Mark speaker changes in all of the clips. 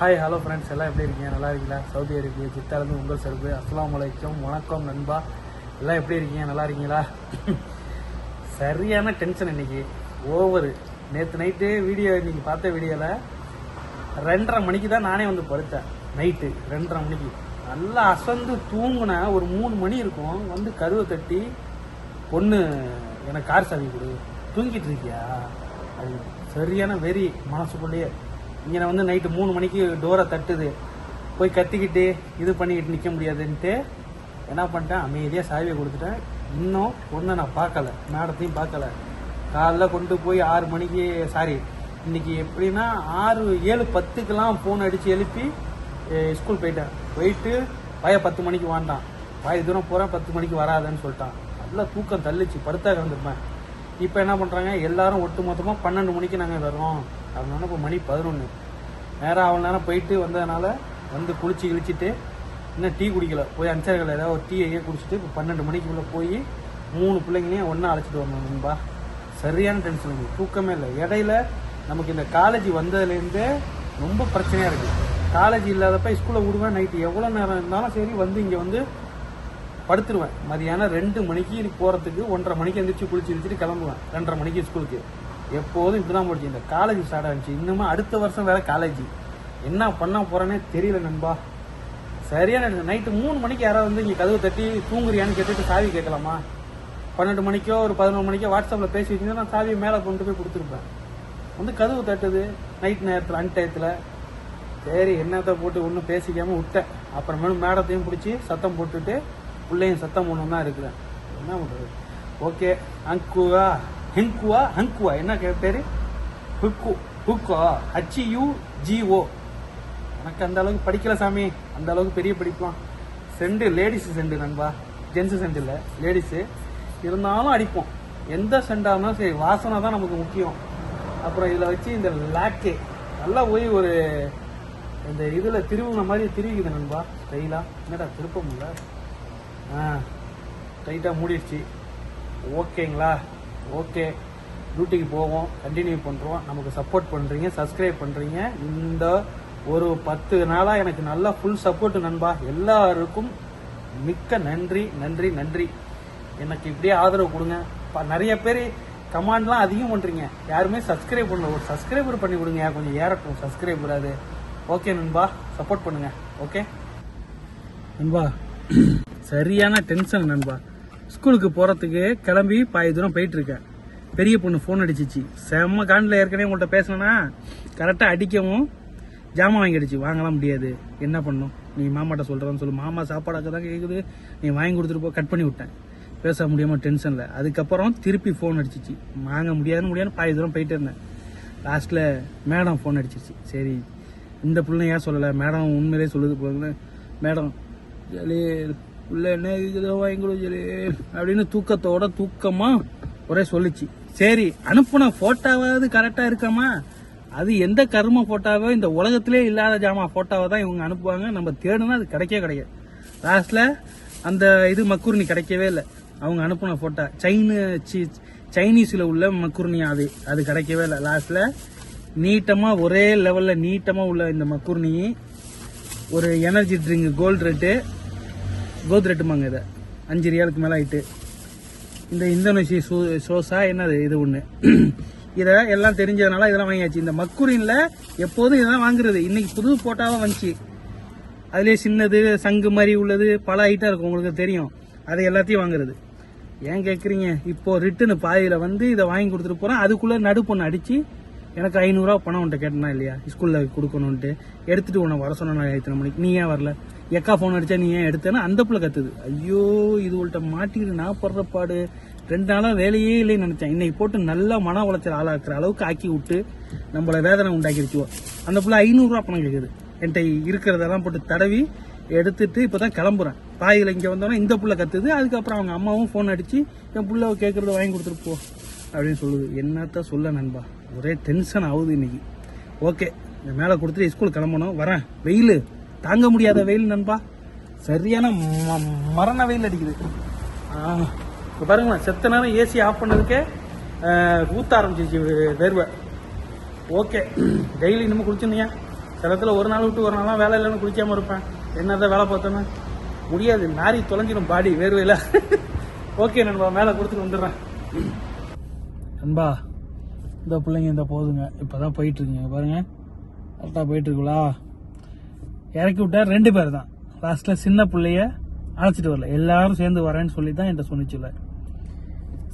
Speaker 1: Hi hello friends, எல்லாம் எப்படி இருக்கீங்க? நல்லா இருக்கீங்களா? சவுதி அரேபியா ஜித்தாலேருந்து உங்கள் சர்வு. அஸ்ஸலாமு அலைக்கும், வணக்கம் நண்பா. எல்லாம் எப்படி இருக்கீங்க? நல்லா இருக்கீங்களா? சரியான டென்ஷன் இன்னைக்கு, ஓவரு. நேற்று நைட்டு வீடியோ, இன்னைக்கு பார்த்த வீடியோவில் 2:30 மணிக்கு தான் நானே வந்து படுத்தேன். நைட்டு 2:30 மணிக்கு நல்லா அசந்து தூங்குனேன். ஒரு 3 மணி இருக்கும். வந்து கதவை தட்டி, பொண்ணு எனக்கு கார் சாவி கொடு, தூங்கிட்டு இருக்கியா? அது சரியான வெறி மனசுக்குள்ளேயே. இங்கே வந்து நைட்டு 3 மணிக்கு டோரை தட்டுது. போய் கத்திக்கிட்டு இது பண்ணிக்கிட்டு நிற்க முடியாதுன்ட்டு என்ன பண்ணிட்டேன், அமைதியாக சாவியை கொடுத்துட்டேன். இன்னும் பொண்ணை நான் பார்க்கல, மேடத்தையும் பார்க்கல. காலைல கொண்டு போய் 6 மணிக்கு, சாரி இன்னைக்கு எப்படின்னா 7:10க்கெல்லாம் ஃபோன் அடித்து எழுப்பி ஸ்கூல் போயிட்டு பையன் 10 மணிக்கு வாண்டான். பாய் தூரம் போகிறேன், 10 மணிக்கு வராதுன்னு சொல்லிட்டான். நல்லா தூக்கம் தள்ளிச்சு, படுத்தா கிடந்துருப்பேன். இப்போ என்ன பண்ணுறாங்க எல்லாரும் ஒட்டு மொத்தமாக 12 மணிக்கு நாங்கள் வர்றோம். அதனால இப்போ மணி 11. நேரம் அவ்வளோ நேரம் போயிட்டு வந்ததுனால வந்து குளிச்சு கிழிச்சிட்டு இன்னும் டீ குடிக்கல. போய் அஞ்சரைகள் ஏதாவது ஒரு டீயை குடிச்சிட்டு இப்போ 12 மணிக்குள்ளே போய் 3 பிள்ளைங்களையும் ஒன்றா அழைச்சிட்டு வரணும் நண்பா. சரியான டென்ஷன், தூக்கமே இல்லை. இடையில நமக்கு இந்த காலேஜ் வந்ததுலேருந்தே ரொம்ப பிரச்சனையாக இருக்குது. காலேஜ் இல்லாதப்ப ஸ்கூலில் விடுவேன். நைட்டு எவ்வளோ நேரம் இருந்தாலும் சரி வந்து இங்கே வந்து படுத்துருவேன். மதியானம் 2 மணிக்கு போகிறதுக்கு 1:30 மணிக்கு எழுந்திரிச்சு குளிச்சு எழுந்திரிச்சிட்டு கிளம்புவேன். 2:30 மணிக்கு ஸ்கூலுக்கு. எப்போதும் இப்படி தான் போச்சு. இந்த காலேஜ் ஸ்டார்ட் ஆகிடுச்சு. இன்னுமே அடுத்த வருஷம் வேறு காலேஜ். என்ன பண்ண போகிறேன்னே தெரியல நண்பா. சரியான நைட்டு 3 மணிக்கு யாராவது வந்து இங்கே கதவு தட்டி தூங்குறியான்னு கேட்டுட்டு சாவி கேட்கலாமா? 12 மணிக்கோ ஒரு 11 மணிக்கோ வாட்ஸ்அப்பில் பேசி வச்சுருந்தா நான் சாவியை மேலே கொண்டு போய் கொடுத்துருப்பேன். வந்து கதவு தட்டுது நைட் நேரத்தில், அன்டயத்தில். சரி என்னத்தை போட்டு ஒன்றும் பேசிக்காமல் விட்டேன். அப்புறமேலும் மேடத்தையும் பிடிச்சி சத்தம் போட்டுட்டு பிள்ளையும் சத்தம் ஒன்று தான் இருக்கிறேன். என்ன பண்ணுறது? ஓகே, ஹங்குவா என்ன பேர்? ஹுக்கோ HUGO. எனக்கு அந்த அளவுக்கு படிக்கல சாமி, அந்த அளவுக்கு பெரிய படிக்கலாம். செண்டு லேடிஸ் செண்டு நண்பா, ஜென்ஸு செண்டு இல்லை, லேடிஸு. இருந்தாலும் அடிப்போம். எந்த செண்டாக இருந்தாலும் சரி, வாசனை தான் நமக்கு முக்கியம். அப்புறம் இதில் வச்சு இந்த லாக்கே நல்லா போய் ஒரு இந்த இதில் திருவுன மாதிரி திருவிக்குது நண்பா. ஸ்டைலாக என்னடா திருப்ப முடியல. டைட்டாக மூடிடுச்சு. ஓகேங்களா? ஓகே, டியூட்டிக்கு போவோம், கண்டினியூ பண்ணுறோம். நமக்கு சப்போர்ட் பண்ணுறீங்க, சப்ஸ்கிரைப் பண்ணுறீங்க. இந்த ஒரு 10 நாளாக எனக்கு நல்லா ஃபுல் சப்போர்ட் நண்பா. எல்லாருக்கும் மிக்க நன்றி நன்றி நன்றி. எனக்கு இப்படியே ஆதரவு கொடுங்க. நிறைய பேர் கமாண்ட்லாம் அதிகம் பண்ணுறீங்க, யாருமே சப்ஸ்கிரைப் பண்ணல. ஒரு சப்ஸ்கிரைபர் பண்ணி கொடுங்க, கொஞ்சம் ஏறட்டும் சப்ஸ்கிரைபர். அது ஓகே நண்பா, சப்போர்ட் பண்ணுங்க. ஓகே நண்பா. சரியான டென்ஷன் நண்பா. ஸ்கூலுக்கு போகிறதுக்கு கிளம்பி பாதி தூரம் போயிட்டுருக்கேன். பெரிய பொண்ணு ஃபோன் அடிச்சிச்சு. செம்ம காண்டில். ஏற்கனவே உங்கள்கிட்ட பேசினேன்னா கரெக்டாக அடிக்கவும் ஜாமான் வாங்கி அடிச்சு. வாங்கலாம் முடியாது, என்ன பண்ணும், நீ மாமாட்ட சொல்கிறேன்னு சொல்லு. மாமா சாப்பாடாக்க தான் கேட்குது, நீ வாங்கி கொடுத்துட்டு போ. கட் பண்ணி விட்டேன், பேச முடியாமல் டென்ஷனில். அதுக்கப்புறம் திருப்பி ஃபோன் அடிச்சிச்சு. வாங்க முடியாதுன்னு பாதி தூரம் போயிட்டு இருந்தேன். லாஸ்ட்டில் மேடம் ஃபோன் அடிச்சிச்சு. சரி இந்த பிள்ளை ஏன் சொல்லலை, மேடம் உண்மையிலே சொல்லுது போல. மேடம் ஜலி உள்ள என்ன இருக்குதோ வாங்கி ஜலி அப்படின்னு தூக்கமாக ஒரே சொல்லிச்சு. சரி அனுப்புன ஃபோட்டோவாவது கரெக்டாக இருக்காமா? அது எந்த கரும ஃபோட்டோவோ, இந்த உலகத்திலே இல்லாத ஜாமா ஃபோட்டோவை தான் இவங்க அனுப்புவாங்க. நம்ம தேடுனா அது கிடைக்காது. லாஸ்ட்டில் அந்த இது மக்குருணி கிடைக்கவே இல்லை. அவங்க அனுப்புன ஃபோட்டோ சைனீஸில் உள்ள மக்குருணி, அது கிடைக்கவே இல்லை. லாஸ்ட்டில் நீட்டமாக ஒரே லெவலில் நீட்டமாக உள்ள இந்த மக்குருணி ஒரு எனர்ஜி ட்ரிங்க் கோல்ட் ரேட்டுமாங்க. இதை 5 ரியாலுக்கு மேலே ஆயிட்டு. இந்த இந்தோனேஷியா சோசா என்னது இது ஒன்று. இதை எல்லாம் தெரிஞ்சதுனால இதெல்லாம் வாங்கியாச்சு. இந்த மக்குரின்ல எப்போதும் இதெல்லாம் வாங்குறது. இன்னைக்கு புது போட்டாவாக வந்துச்சு. அதுலேயே சின்னது சங்கு மாதிரி உள்ளது பல ஐட்டம் இருக்கும், உங்களுக்கு தெரியும். அதை எல்லாத்தையும் வாங்குறது. ஏன் கேட்குறீங்க? இப்போ ரிட்டனு பாதியில் வந்து இதை வாங்கி கொடுத்துட்டு போகிறேன். அதுக்குள்ளே நடு பொண்ணு அடித்து எனக்கு 500 ரூபா பணம் உன்ட்ட கேட்டனா இல்லையா, ஸ்கூலில் கொடுக்கணுன்ட்டு எடுத்துகிட்டு உன்னை வர சொன்னா இத்தனை மணிக்கு, நீ ஏன் வரல? எக்கா ஃபோன் அடித்தா நீ ஏன் எடுத்தேன்னா அந்த பிள்ளை கத்துது. ஐயோ இது உள்கிட்ட மாட்டிக்கிட்டு நான் படுற பாடு. 2 நாளாக வேலையே இல்லைன்னு நினச்சேன். இன்னைக்கு போட்டு நல்லா மன உளைச்சல் ஆளாக்குற அளவுக்கு ஆக்கி விட்டு நம்மளை வேதனை உண்டாக்கிடுச்சுவோ. அந்த பிள்ளை 500 ரூபா பணம் கேட்குது. என்கிட்ட இருக்கிறதெல்லாம் போட்டு தடவி எடுத்துட்டு இப்போ தான் கிளம்புறேன். பாதியில் இங்கே வந்தோன்னா இந்த பிள்ளை கத்துது. அதுக்கப்புறம் அவங்க அம்மாவும் ஃபோன் அடித்து என் பிள்ளை கேட்குறத வாங்கி கொடுத்துட்டு போ அப்படின்னு சொல்லுது. என்னத்த சொல்ல நண்பா, ஒரே டென்ஷன் ஆகுது இன்னைக்கு. ஓகே, இந்த மேலே கொடுத்துட்டு ஸ்கூல் கிளம்பணும். வரேன். வெயில் தாங்க முடியாத வெயில் நண்பா. சரியான மரண வெயில் அடிக்குது. இப்போ பாருங்களேன், செத்த நேரம் ஏசி ஆஃப் பண்ணதுக்கே ஊற்ற ஆரம்பிச்சிச்சு வேர்வை. ஓகே, டெய்லி இன்னமும் குளிச்சுருந்தீங்க. சில இடத்துல ஒரு நாள் விட்டு ஒரு நாளாக வேலை இல்லைன்னு குளிக்காமல் இருப்பேன். என்னதான் வேலை பார்த்தோன்னு முடியாது, நாரி தொலைஞ்சிடும் பாடி வேர்வையில். ஓகே நண்பா, மேலே கொடுத்துட்டு வந்துடுறேன். நண்பா இந்த பிள்ளைங்க இந்த போதுங்க, இப்போ தான் போயிட்டுருக்குங்க பாருங்கள், கரெக்டாக போயிட்டுருக்குங்களா. இறக்கி விட்டார் 2 பேர் தான். லாஸ்ட்டில் சின்ன பிள்ளைய அழைச்சிட்டு வரல, எல்லாரும் சேர்ந்து வரேன்னு சொல்லி தான் என்கிட்ட சொன்னிச்சுல.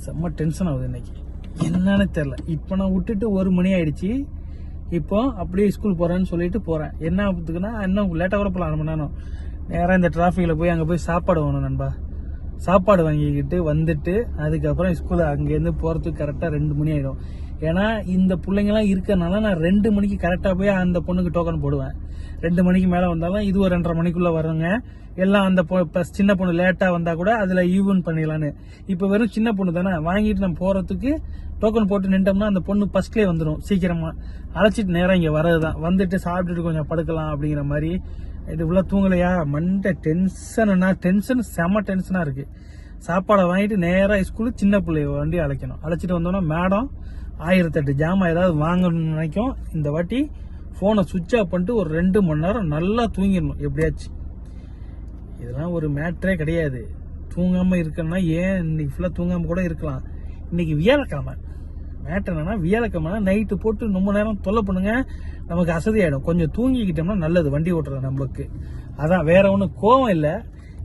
Speaker 1: செம்ம டென்ஷன் ஆகுது இன்னைக்கு, என்னன்னு தெரில. இப்போ நான் விட்டுட்டு 1 மணி ஆயிடுச்சு. இப்போ அப்படியே ஸ்கூல் போகிறேன்னு சொல்லிட்டு போகிறேன். என்ன ஆகுதுக்குன்னா இன்னும் லேட்டாக வர போகலாம் 1 மணி நேரம். நேராக இந்த டிராஃபிக்கில் போய் அங்கே போய் சாப்பாடு வாங்கணும் நண்பா. சாப்பாடு வாங்கிக்கிட்டு வந்துட்டு அதுக்கப்புறம் ஸ்கூலில் அங்கேருந்து போகிறதுக்கு கரெக்டாக 2 மணி ஆகிடும். ஏன்னா இந்த பிள்ளைங்களாம் இருக்கிறனால நான் 2 மணிக்கு கரெக்டாக போய் அந்த பொண்ணுக்கு டோக்கன் போடுவேன். 2 மணிக்கு மேலே வந்தாலும் இது ஒரு 2:30 மணிக்குள்ளே வருங்க. எல்லாம் அந்த சின்ன பொண்ணு லேட்டாக வந்தால் கூட அதில் ஈவன் பண்ணிடலான்னு. இப்போ வெறும் சின்ன பொண்ணு தானே, வாங்கிட்டு நம்ம போகிறதுக்கு டோக்கன் போட்டு நின்றோம்னா அந்த பொண்ணு ஃபர்ஸ்ட்லேயே வந்துடும் சீக்கிரமாக. அழைச்சிட்டு நேராக இங்கே வரது தான், வந்துட்டு சாப்பிட்டுட்டு கொஞ்சம் படுக்கலாம் அப்படிங்கிற மாதிரி. இது உள்ள தூங்கலையா, மண்டை டென்ஷனா, டென்ஷன் செம டென்ஷனாக இருக்குது. சாப்பாடை வாங்கிட்டு நேராக ஸ்கூலுக்கு சின்ன பிள்ளைய வண்டி அழைக்கணும். அழைச்சிட்டு வந்தோன்னா மேடம் 1008 ஜாமான் ஏதாவது வாங்கணும்னு நினைக்கும். இந்த வாட்டி ஃபோனை சுவிட்ச் ஆஃப் பண்ணிட்டு ஒரு 2 மணி நேரம் நல்லா தூங்கிடணும் எப்படியாச்சு. இதெல்லாம் ஒரு மேட்ரே கிடையாது. தூங்காமல் இருக்கணும்னா ஏன் இன்னைக்கு ஃபுல்லாக தூங்காமல் கூட இருக்கலாம். இன்னைக்கு வியாழக்கிழமை. மேட்ரு என்னன்னா, வியாழக்கிழமை நைட்டு போட்டு ரொம்ப நேரம் தொல்லை பண்ணுங்க, நமக்கு அசதி ஆகிடும். கொஞ்சம் தூங்கிக்கிட்டோம்னா நல்லது வண்டி ஓட்டுறது நம்மளுக்கு. அதான், வேற ஒன்றும் கோவம் இல்லை.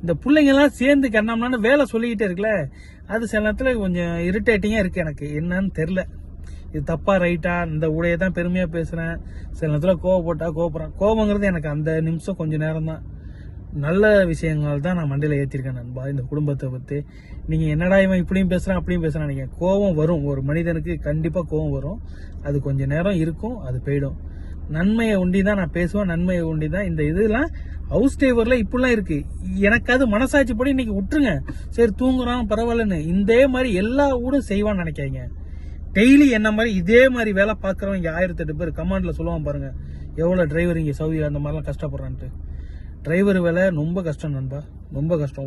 Speaker 1: இந்த பிள்ளைங்கெல்லாம் சேர்ந்து கண்ணாமலான்னு வேலை சொல்லிக்கிட்டே இருக்குல்ல, அது சில நேரத்தில் கொஞ்சம் இரிட்டேட்டிங்காக இருக்குது எனக்கு. என்னன்னு தெரில, இது தப்பா ரைட்டா, இந்த உடைய தான் பெருமையாக பேசுகிறேன். சில நேரத்தில் கோவப்பட்டா கோவப்படுறேன். கோவங்கிறது எனக்கு அந்த நிமிஷம் கொஞ்சம் நேரம் தான். நல்ல விஷயங்கள் தான் நான் மண்டையில் ஏற்றிருக்கேன் நண்பா. இந்த குடும்பத்தை பற்றி நீங்கள் என்னடா இவன் இப்படியும் பேசுகிறான் அப்படியும் பேசுகிறான் நினைக்கிறேன். கோவம் வரும், ஒரு மனிதனுக்கு கண்டிப்பாக கோவம் வரும். அது கொஞ்சம் நேரம் இருக்கும், அது போயிடும். நன்மையை உண்டி தான் நான் பேசுவேன், நன்மையை உண்டி தான். இந்த இதெல்லாம் ஹவுஸ் டிரைவரில் இப்படிலாம் இருக்குது. எனக்காவது மனசாட்சி படி இன்னைக்கு விட்டுருங்க, சரி தூங்குறான் பரவாயில்லன்னு. இதே மாதிரி எல்லா ஊரும் செய்வான்னு நினைக்காதீங்க. டெய்லி என்ன மாதிரி இதே மாதிரி வேலை பார்க்குறவங்க 1008 பேர் கமாண்டில் சொல்லுவான் பாருங்க, எவ்வளோ டிரைவர் இங்கே சவுதி அந்த மாதிரிலாம் கஷ்டப்படுறான்ட்டு. டிரைவர் வேலை ரொம்ப கஷ்டம் நண்பா, ரொம்ப கஷ்டம்.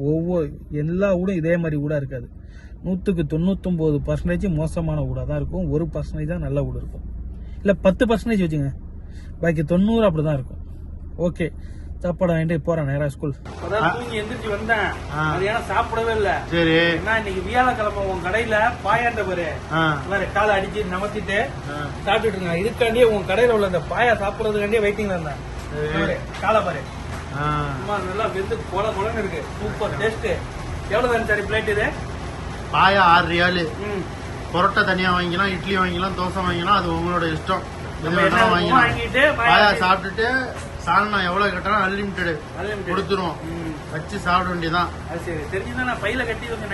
Speaker 1: எல்லா ஊடும் இதே மாதிரி ஊடாக இருக்காது. 100க்கு 99% மோசமான ஊடாக தான் இருக்கும். 1% தான் நல்ல ஊடு இருக்கும். இல்லை 10% வச்சுங்க, பாக்கி 90 அப்படி தான் இருக்கும். ஓகே, சாப்பாடு வாங்கிட்டு போறேன் நேரா ஸ்கூல். தூங்கி எந்திரிச்சு வந்தேன், அது ஏன்னா சாப்பிடவே இல்லை. சரி, ஏன்னா இன்னைக்கு வியாழக்கிழமை உன் கடையில பாயாண்ட பாரு, காலை அடிச்சு நமத்திட்டு சாப்பிட்டுட்டு இருங்க. இதுக்காண்டியே உன் கடையில உள்ள அந்த பாயா சாப்பிடறதுக்காண்டியே வெயிட்டிங்ல இருந்தேன். காலை பாரு, நல்லா வெந்து கொல கொலன்னு இருக்கு, சூப்பர் டேஸ்ட். எவ்வளவு தான் சரி பிளேட் இது?
Speaker 2: பாயா 6 ரியாலு. பரோட்டா தனியா வாங்கிக்கலாம், இட்லி வாங்கிக்கலாம், தோசை வாங்கிக்கலாம், அது உங்களோட இஷ்டம்.
Speaker 1: வாங்கிட்டு
Speaker 2: பாயா சாப்பிட்டுட்டு சால்னா எவ்வளவு கேட்டாலும் அன்லிமிட்டெட் கொடுத்துருவோம், வச்சு சாப்பிட வேண்டியதான்.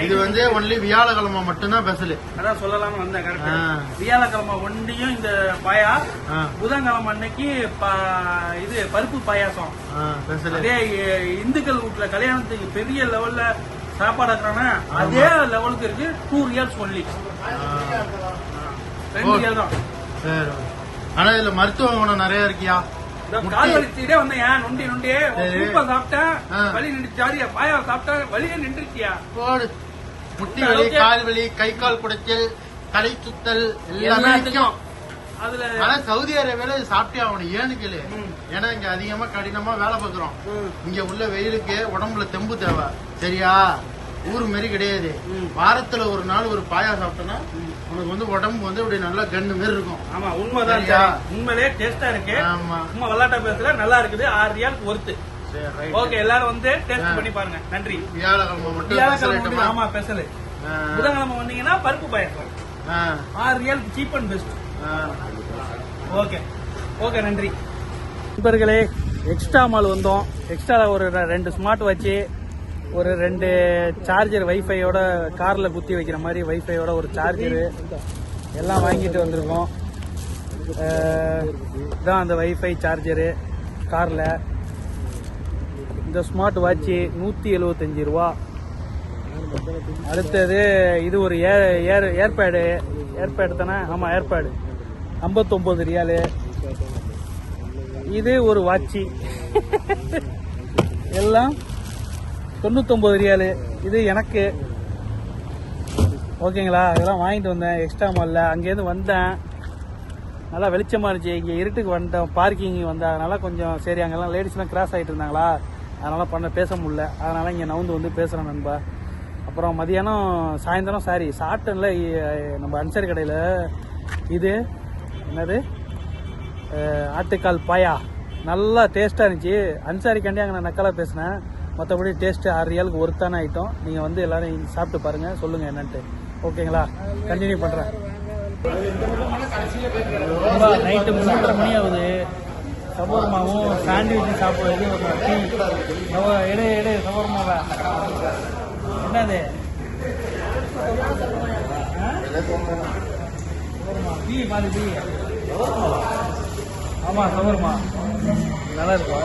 Speaker 2: இது வந்து ஒன்லி வியாழக்கிழமை மட்டும்தான் ஸ்பெஷல்.
Speaker 1: அதான் சொல்லலாம்னு வந்தேன். கரெக்டா, வியாழக்கிழமை ஒண்டியும் இந்த பாயா, புதன்கிழமை அன்னைக்கு இது பருப்பு பாயாசம் ஸ்பெஷல். அதே இந்துக்கள் வீட்டுல கல்யாணத்துக்கு பெரிய லெவல்ல சாப்பாடு இருக்கிறானா அதே லெவலுக்கு இருக்கு. 2 ரியால்ஸ் ஒன்லி, 2 ரியால் தான்.
Speaker 2: ஆனா இதுல மருத்துவ குணம் நிறைய இருக்கியா?
Speaker 1: கால் வலிச்சுட்டே வந்தேன், நொண்டி நொண்டியே சூப்பர் சாப்பிட்டேன், வலி நின்றுச்சாரியா, பாயா சாப்பிட்டேன், வலியே நின்றுச்சியா.
Speaker 2: முட்டி வலி, கால் வலி, கை கால் குடைச்சல், தலை சுத்தல் எல்லாமே இருக்கும் அதுல. ஆனா சவுதி அரேபியால சாப்பிட்டே ஆகணும். ஏன்னு கேளு, ஏன்னா இங்க அதிகமா கடினமா வேலை பார்க்கிறோம். இங்க உள்ள வெயிலுக்கு உடம்புல தெம்பு தேவை, சரியா? ஊரு மாரி கிடையாது. வாரத்துல ஒரு நாள் ஒரு பாயா சாப்பிட்டோம்னா உனக்கு வந்து உடம்பு வந்து அப்படி நல்லா கண்ணு மாரி இருக்கும்.
Speaker 1: ஆமா, உண்மைதான், உண்மையிலே டேஸ்டா இருக்கு. ஆமா, சும்மா விளையாட்டா பேசல, நல்லா இருக்குது. 6 ரியாலுக்கு ஒர்த்து. ஓகே, எல்லாரும் வந்து டேஸ்ட் பண்ணி பாருங்க. நன்றி.
Speaker 2: வியாழக்கிழமை மட்டும்.
Speaker 1: ஆமா, ஸ்பெஷல். புதன்கிழமை வந்தீங்கன்னா பருப்பு பாயாசம் 6 ரியாலுக்கு cheap and best. Okay okay, நன்றி நண்பர்களே. எக்ஸ்ட்ரா மால் வந்தோம். எக்ஸ்ட்ரா ஒரு 2 ஸ்மார்ட் வாட்ச், ஒரு 2 சார்ஜர், வைஃபையோட காரில் குத்தி வைக்கிற மாதிரி வைஃபையோட ஒரு சார்ஜரு எல்லாம் வாங்கிட்டு வந்திருக்கோம். இதான் அந்த வைஃபை சார்ஜரு காரில். இந்த ஸ்மார்ட் வாட்ச் 175 ரூபா. அடுத்தது இது ஒரு ஏர்பேடு தானே? ஆமாம், ஏர்பேடு 59 ரியாலு. இது ஒரு வாட்சி எல்லாம் 99 ரியாலு. இது எனக்கு. ஓகேங்களா, இதெல்லாம் வாங்கிட்டு வந்தேன் எக்ஸ்ட்ரா மாலில். அங்கேருந்து வந்தேன், நல்லா வெளிச்சமாக இருந்துச்சு. இங்கே இருட்டுக்கு வந்துட்டோம், பார்க்கிங் வந்ததுனால கொஞ்சம் சரி அங்கெல்லாம் லேடிஸ்லாம் கிராஸ் ஆகிட்டு இருந்தாங்களா, அதனால் பேச முடியல. அதனால் இங்கே நவுந்து வந்து பேசுகிறேன் நண்பா. அப்புறம் மதியானம் சாயந்தரம் சாப்பிட்டேன்ல நம்ம அன்சாரி கடையில். இது என்னது ஆட்டுக்கால் பாயா, நல்லா டேஸ்ட்டாக இருந்துச்சு. அன்சாரிக்காண்டி அங்கே நான் நக்கலாக பேசினேன். மற்றபடி டேஸ்ட்டு 6 ரியாலுக்கு ஒருத்தான ஐட்டம். நீங்கள் வந்து எல்லோரும் சாப்பிட்டு பாருங்கள், சொல்லுங்கள் என்னன்ட்டு. ஓகேங்களா, கண்டினியூ பண்ணுறேன். நைட்டு 3:30 மணி ஆகுது. சவர்மாவும் சாண்ட்விச்சும் சாப்பிடுறது. ஒரு டீ எடு சவர்மாவை. என்னது டீ மாதிரி டீ? ஆமாம் சவர்மா நல்லா இருக்கும்.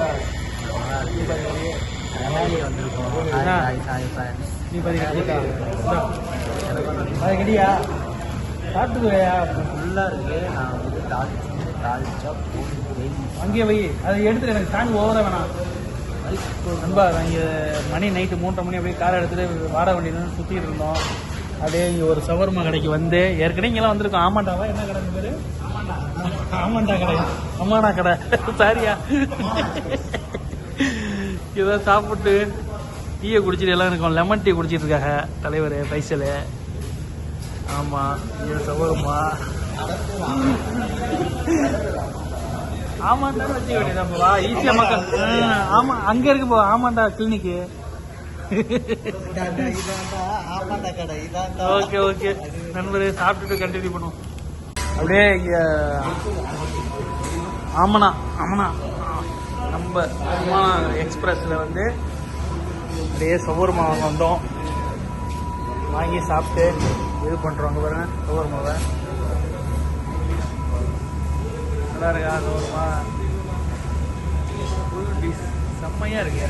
Speaker 1: நீ பதிக்கா அது கிடையா சாப்பிட்டுக்குவையா? ஃபுல்லாக இருக்கு. நான் வந்து தாளிச்சா அங்கேயே வை. அதை எடுத்துட்டு எனக்கு சாங் ஓவராக வேணாம் நண்பா. இங்கே மணி நைட்டு 3:30 மணி அப்படியே காரை எடுத்துகிட்டு வாட வண்டியில சுற்றிட்டு இருந்தோம். அப்படியே இங்கே ஒரு சவர்மா கடைக்கு வந்து ஏற்கனவே இங்கெல்லாம் வந்திருக்கோம். ஆமாண்டாவா என்ன கடை பேர்? ஆமாண்டா கடை, அம்மானா கடை. சாரியா இதை சாப்பிட்டு டீயை குடிச்சிட்டு எல்லாம் இருக்கும். லெமன் டீ குடிச்சிட்டு இருக்காங்க தலைவர் பைசல். ஆமாம் இது சவர்மா. ஆமாண்டா வச்சுக்க வேண்டியதாப்பா, ஈஸியாக மக்கள். ஆமாம் அங்கே இருக்கு போ. ஆமாண்டா கிளினிக்கு. ஓகே ஓகே நண்பரே, சாப்பிட்டுட்டு கண்டினியூ பண்ணுவோம். அப்படியே இங்கே ஆமனா நம்ம அம்மா எக்ஸ்பிரஸில் வந்து அப்படியே சவர்மா வந்தோம். வாங்கி சாப்பிட்டு இது பண்ணுறோங்க பாருங்க. சவர்மாவை நல்லா இருக்கா? சவர்மா ஃபுல் டிஷ் செம்மையாக இருக்கு.